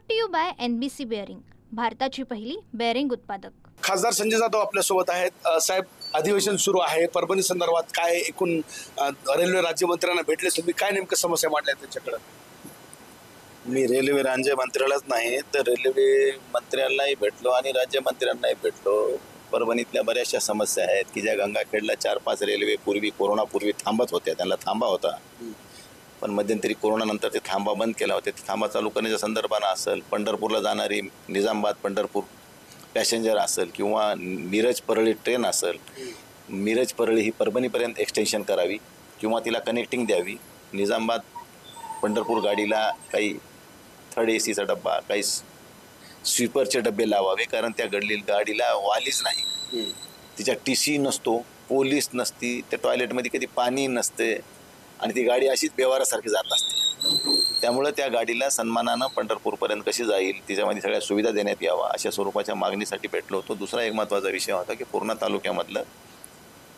To you by NBC bearing, भारताची पहिली bearing उत्पादक. खासदार संजय जाधव आपल्यासोबत आहेत. साहेब, अधिवेशन सुरू आहे. परभणी संदर्भात काय एकूण रेल्वे राज्यमंत्र्यांना भेटले तुम्ही, काय नेमकं समस्या मांडल्या त्यांच्याकडे? मी रेल्वे राज्यमंत्र्यालाच नाही तर रेल्वे मंत्र्यांनाही भेटलो आणि राज्यमंत्र्यांनाही भेटलो. परभणीतल्या बऱ्याचशा समस्या आहेत की ज्या गंगाखेडला 4-5 रेल्वे कोरोनापूर्वी थांबत होत्या, त्यांना थांबा होता, पण मध्यंतरी कोरोनानंतर ते थांबा बंद केला होता. ते थांबा चालू करण्याच्या संदर्भानं असेल, पंढरपूरला जाणारी निजामाबाद पंढरपूर पॅसेंजर असेल किंवा मिरज परळी ट्रेन असेल, मिरज परळी ही परभणीपर्यंत एक्सटेन्शन करावी किंवा तिला कनेक्टिंग द्यावी. निजामाबाद पंढरपूर गाडीला काही थर्ड ACचा डब्बा, काही स्वीपरचे डबे लावावे, कारण त्या गाडीला वालीच नाही, तिच्या TC नसतो, पोलीस नसती, त्या टॉयलेटमध्ये कधी पाणी नसते आणि ती गाडी अशीच बेवारासारखी जात असते. त्यामुळं त्या गाडीला सन्मानानं पंढरपूरपर्यंत कशी जाईल, तिच्यामध्ये सगळ्या सुविधा देण्यात यावा अशा स्वरूपाच्या मागणीसाठी भेटलो होतो. दुसरा एक महत्त्वाचा विषय होता की पूर्णा तालुक्यामधलं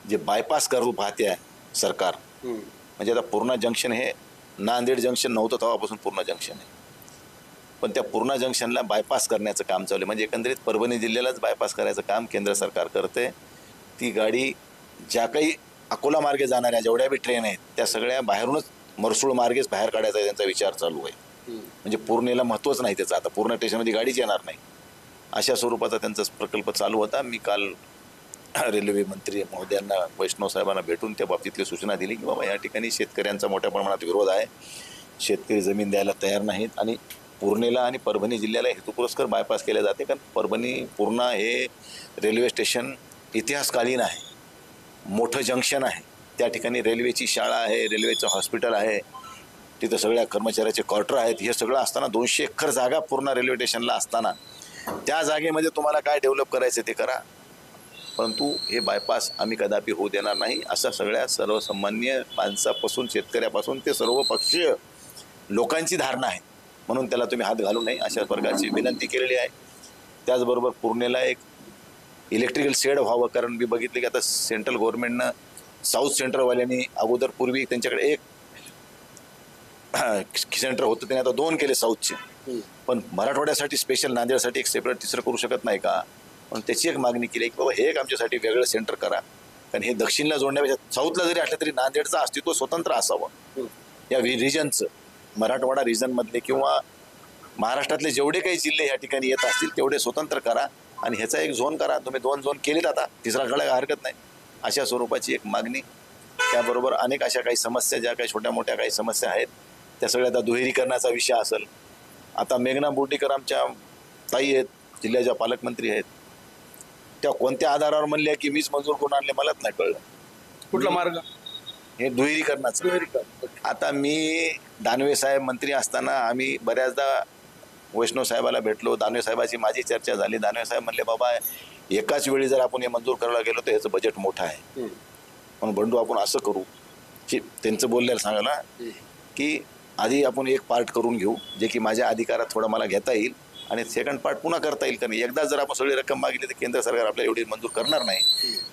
जे बायपास करू पाहते आहे सरकार, म्हणजे आता पूर्णा जंक्शन हे नांदेड जंक्शन नव्हतं तेव्हापासून पूर्णा जंक्शन आहे, पण त्या पूर्णा जंक्शनला बायपास करण्याचं काम चालू आहे. म्हणजे एकंदरीत परभणी जिल्ह्यालाच बायपास करायचं काम केंद्र सरकार करते. ती गाडी ज्या काही अकोला मार्गे जाणाऱ्या जेवढ्या बी ट्रेन आहेत त्या सगळ्या बाहेरूनच मरसूळ मार्गेच बाहेर काढायचा त्यांचा विचार चालू आहे. म्हणजे पूर्णेला महत्त्वच नाही त्याचं, आता पूर्ण स्टेशनमध्ये गाडीच येणार नाही अशा स्वरूपाचा त्यांचा प्रकल्प चालू होता. मी काल रेल्वे मंत्री महोदयांना, वैष्णव साहेबांना भेटून त्या बाबतीतली सूचना दिली की बाबा या ठिकाणी शेतकऱ्यांचा मोठ्या प्रमाणात विरोध आहे, शेतकरी जमीन द्यायला तयार नाहीत आणि पूर्णेला आणि परभणी जिल्ह्याला हेतुपुरस्कर बायपास केले जाते. कारण परभणी पूर्णा हे रेल्वे स्टेशन इतिहासकालीन आहे, मोठं जंक्शन आहे, त्या ठिकाणी रेल्वेची शाळा आहे, रेल्वेचं हॉस्पिटल आहे, तिथं सगळ्या कर्मचाऱ्याचे क्वार्टर आहेत. हे सगळं असताना 200 एकर जागा पूर्ण रेल्वे स्टेशनला असताना त्या जागेमध्ये तुम्हाला काय डेव्हलप करायचं ते करा, परंतु हे बायपास आम्ही कदापि होऊ देणार नाही असं सगळ्या सर्वसामान्य माणसापासून शेतकऱ्यापासून ते सर्व पक्षीय लोकांची धारणा आहे. म्हणून त्याला तुम्ही हात घालू नये अशा प्रकारची विनंती केलेली आहे. त्याचबरोबर पूर्णेला एक इलेक्ट्रिकल शेड व्हावं, कारण मी बघितले की आता सेंट्रल गव्हर्नमेंटनं साऊथ सेंटरवाल्यांनी अगोदर पूर्वी त्यांच्याकडे एक सेंटर होतं, त्याने आता 2 केले साऊथचे, पण मराठवाड्यासाठी स्पेशल नांदेडसाठी एक सेपरेट तिसरं करू शकत नाही का? पण त्याची एक मागणी केली की बाबा हे एक आमच्यासाठी वेगळं सेंटर करा, कारण हे दक्षिणला जोडण्यापेक्षा साऊथला जरी असलं तरी नांदेडचं अस्तित्व स्वतंत्र असावं. या रिजनचं मराठवाडा रिजनमधले किंवा महाराष्ट्रातले जेवढे काही जिल्हे या ठिकाणी येत असतील तेवढे स्वतंत्र करा आणि ह्याचा एक झोन करा. तुम्ही 2 झोन केलेत, आता तिसरा करायला हरकत नाही अशा स्वरूपाची एक मागणी. त्याबरोबर अनेक अशा काही समस्या, ज्या काही छोट्या मोठ्या काही समस्या आहेत त्या सगळ्या आता दुहेरीकरणाचा विषय असेल. आता मेघना बोर्डीकर आमच्या ताई आहेत, जिल्ह्याच्या पालकमंत्री आहेत, त्या कोणत्या आधारावर म्हणल्या की मीच मंजूर करून आणले मलाच नाही कळलं. कुठला मार्ग? हे दुहेरीकरणाचं. आता मी दानवे साहेब मंत्री असताना आम्ही बऱ्याचदा वैष्णव साहेबाला भेटलो, दानवे साहेबाची माझी चर्चा झाली. दानवे साहेब म्हणले बाबा एकाच वेळी जर आपण हे मंजूर करायला गेलो तर ह्याचं बजेट मोठं आहे, म्हणून बंडू आपण असं करू, त्यांचं बोललेलं सांगायला की आधी आपण एक पार्ट करून घेऊ जे की माझ्या अधिकारात थोडं मला घेता येईल आणि सेकंड पार्ट पुन्हा करता येईल. कारण एकदा जर आपण सगळी रक्कम मागितली तर केंद्र सरकार आपल्याला एवढी मंजूर करणार नाही,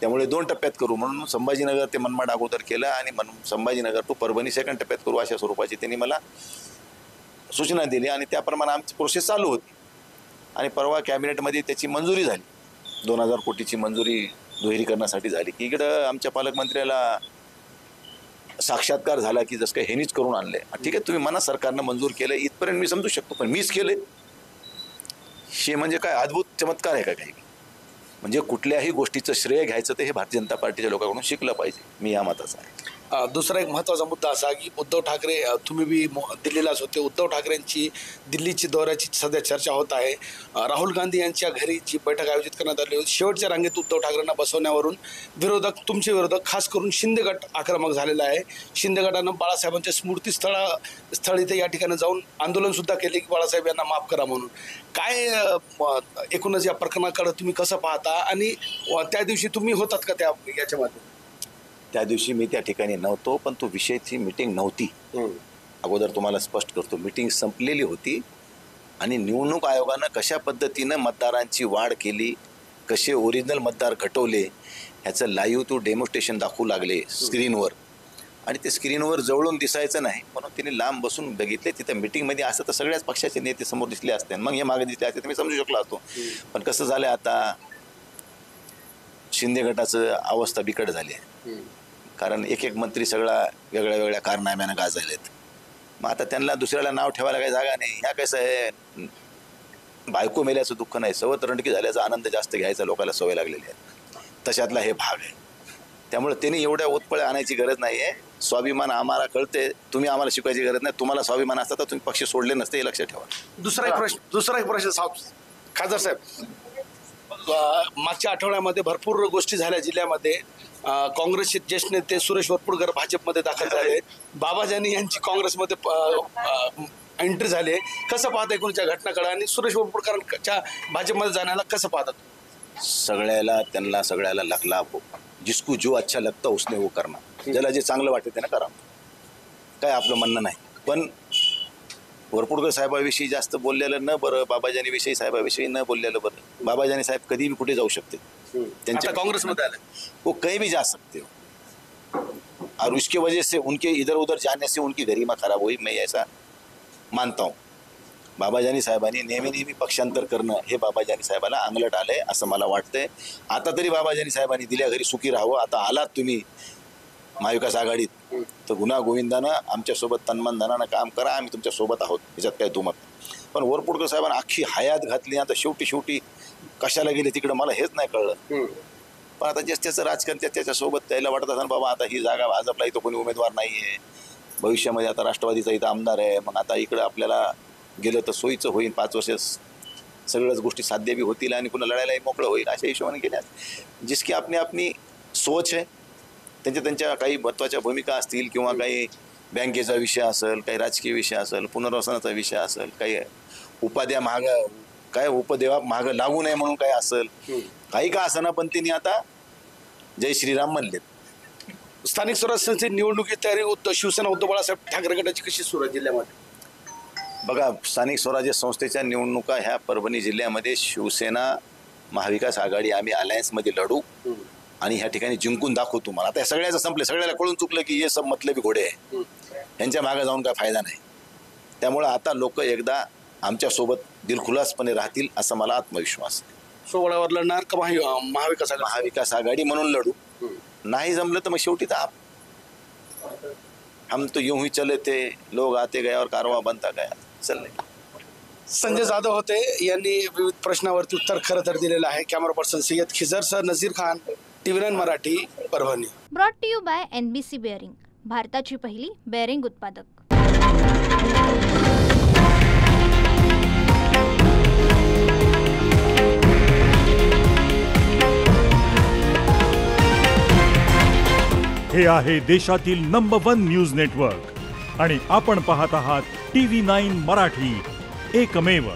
त्यामुळे 2 टप्प्यात करू. म्हणून संभाजीनगर ते मनमाड अगोदर केलं आणि संभाजीनगर टू परभणी सेकंड टप्प्यात करू अशा स्वरूपाची त्यांनी मला सूचना दिली आणि त्याप्रमाणे आमची प्रोसेस चालू होती. आणि परवा कॅबिनेटमध्ये त्याची मंजुरी झाली, 2000 कोटीची मंजुरी दुहेरीकरणासाठी झाली. की इकडं आमच्या पालकमंत्र्याला साक्षात्कार झाला की जसं काही हेनीच करून आणले. ठीक आहे, तुम्ही म्हणा सरकारनं मंजूर केलं इथपर्यंत मी समजू शकतो, पण मीच केले हे म्हणजे काय अद्भुत चमत्कार आहे का काही? म्हणजे कुठल्याही गोष्टीचं श्रेय घ्यायचं तर हे भारतीय जनता पार्टीच्या लोकांकडून शिकलं पाहिजे, मी या मताचा आहे. दुसरा एक महत्त्वाचा मुद्दा असा की उद्धव ठाकरे, तुम्ही बी दिल्लीलाच होते, उद्धव ठाकरेंची दिल्लीची दौऱ्याची सध्या चर्चा होत आहे. राहुल गांधी यांच्या घरी जी बैठक आयोजित करण्यात आली होती, शेवटच्या रांगेत उद्धव ठाकरेंना बसवण्यावरून तुमचे विरोधक खास करून शिंदे गट आक्रमक झालेला आहे. शिंदे गटानं बाळासाहेबांच्या स्मृतीस्थळ इथे या ठिकाणी जाऊन आंदोलनसुद्धा केले की बाळासाहेब यांना माफ करा म्हणून. काय एकूणच या प्रकरणाकडे तुम्ही कसं पाहता आणि त्या दिवशी तुम्ही होतात का त्या याच्यामध्ये? त्या दिवशी मी त्या ठिकाणी नव्हतो, पण तो विषयची मीटिंग नव्हती. अगोदर तुम्हाला स्पष्ट करतो, मीटिंग संपलेली होती आणि निवडणूक आयोगानं कशा पद्धतीनं मतदारांची वाढ केली, कसे ओरिजिनल मतदार घटवले ह्याचं लाईव्ह तो डेमॉन्स्ट्रेशन दाखवू लागले स्क्रीनवर. आणि ते स्क्रीनवर जवळून दिसायचं नाही म्हणून तिने लांब बसून बघितले. तिथं मीटिंगमध्ये असं तर सगळ्याच पक्षाचे नेते समोर दिसले असते, मग हे मागे दिसले असते तर मी समजू शकलो असतो. पण कसं झालं आता शिंदे गटाचं अवस्था बिकट झाली आहे. कारण एक एक मंत्री सगळा वेगळ्या वेगळ्या कारनाम्यानं गाजलेत. मग आता त्यांना दुसऱ्याला नाव ठेवायला काही जागा नाही. ह्या कसं आहे, बायको मेल्याचं दुःख नाही, सवत रणकी झाल्याचा आनंद जास्त घ्यायचा लोकांना सवय लागलेली आहे. तशातला हे भाग आहे. त्यामुळे त्यांनी एवढ्या उत्पळ्या आणायची गरज नाही आहे. स्वाभिमान आम्हाला कळते, तुम्ही आम्हाला शिकवायची गरज नाही. तुम्हाला स्वाभिमान असता तर तुम्ही पक्ष सोडले नसते, हे लक्षात ठेवा. दुसरा एक प्रश्न खासदार साहेब, मागच्या आठवड्यामध्ये भरपूर गोष्टी झाल्या जिल्ह्यामध्ये. काँग्रेसचे ज्येष्ठ नेते सुरेश वरपुडकर भाजपमध्ये दाखल झाले, बाबाजानी यांची काँग्रेसमध्ये एंट्री झाली. कसं पाहता एकूणच्या घटनाकडे आणि सुरेश वरपुडकरांच्या भाजपमध्ये जाण्याला कसं पाहतात? त्यांना सगळ्याला लखला, जिसको जो अच्छा लगता उसने वो करना. ज्याला जे चांगलं वाटतं त्यानं करा, काय आपलं म्हणणं नाही. पण वरपुडकर साहेबाविषयी जास्त बोललेलं न बरं, बाबाजानीविषयी साहेबाविषयी न बोललेलं बरं. बाबाजानी साहेब कधी भी कुठे जाऊ शकते, त्यांच्या काँग्रेसमध्ये आले, वो कहीं भी जा सकते हो. और उसकी वजह से उनके इधर उधर जाने से उनकी गरिमा खराब हुई, मैं ऐसा मानता हूँ. बाबाजानी साहेबांनी नेहमी पक्षांतर करणं हे बाबाजानी साहेबाला अंगलट आलंय असं मला वाटतंय. आता तरी बाबाजानी साहेबांनी दिल्या घरी सुखी राहावं. आता आलात तुम्ही महाविकास आघाडीत तर गुन्हा गोविंदानं आमच्यासोबत तन्मन धनानं काम करा, आम्ही तुमच्या सोबत आहोत, याच्यात काही दुमत. पण वरपुडकर साहेबांना अख्खी हयात घातली, आता शेवटी कशाला गेले तिकडं मला हेच नाही कळलं. पण आता ज्याचं राजकारण त्याच्यासोबत त्याला वाटत असं बाबा आता ही जागा भाजपला इथं कोणी उमेदवार नाही आहे, भविष्यामध्ये आता राष्ट्रवादीचा इथं आमदार आहे, मग आता इकडं आपल्याला गेलं तर सोयीचं होईल, 5 वर्ष सगळ्याच गोष्टी साध्य बी होतील आणि पुन्हा लढायलाही मोकळं होईल, अशा हिशोबाने गेल्या. जिसकी आपली सोच आहे, त्यांच्या काही महत्त्वाच्या भूमिका असतील किंवा काही बँकेचा विषय असेल, काही राजकीय विषय असेल, पुनर्वसनाचा विषय असेल, काही उपाध्या उपदेवा महाग लागू नये म्हणून काय असेल, काही का असना, पण त्यांनी आता जय श्रीराम म्हणलेत. स्थानिक स्वराज्य संस्थेची निवडणुकीची तयारी शिवसेना उद्धव बाळासाहेब ठाकरे गटाची कशी सुरू आहे जिल्ह्यामध्ये? बघा, स्थानिक स्वराज्य संस्थेच्या निवडणुका ह्या परभणी जिल्ह्यामध्ये शिवसेना महाविकास आघाडी आम्ही अलायन्समध्ये लढू आणि ह्या ठिकाणी जिंकून दाखवू तुम्हाला. आता सगळ्याचं संपलं, सगळ्याला कळून चुकलं की हे सब मतलबी घोडे आहे, यांच्या मागे जाऊन काय फायदा नाही. त्यामुळे आता लोक एकदा आमच्यासोबत दिलखुलासपणे राहतील असा मला आत्मविश्वास आहे. सोहळ्यावर लढणार का महाविकास आघाडी म्हणून लढू, नाही जमलं तर मग शेवटी तर हम तो यूं ही चले थे, लोग आते गए और कारवा बनता गया. चलले. संजय जाधव होते, यांनी विविध प्रश्नावरती उत्तर खरं तर दिलेलं आहे. Camera person Syed Khizar sir, Nazir Khan, TV9 Marathi, Parbhani. Brought to you by NBC bearing, भारताची पहिली बेअरिंग उत्पादक. हे आहे देशातील नंबर 1 न्यूज नेटवर्क आणि आपण पाहत आहात TV9 मराठी, एकमेव.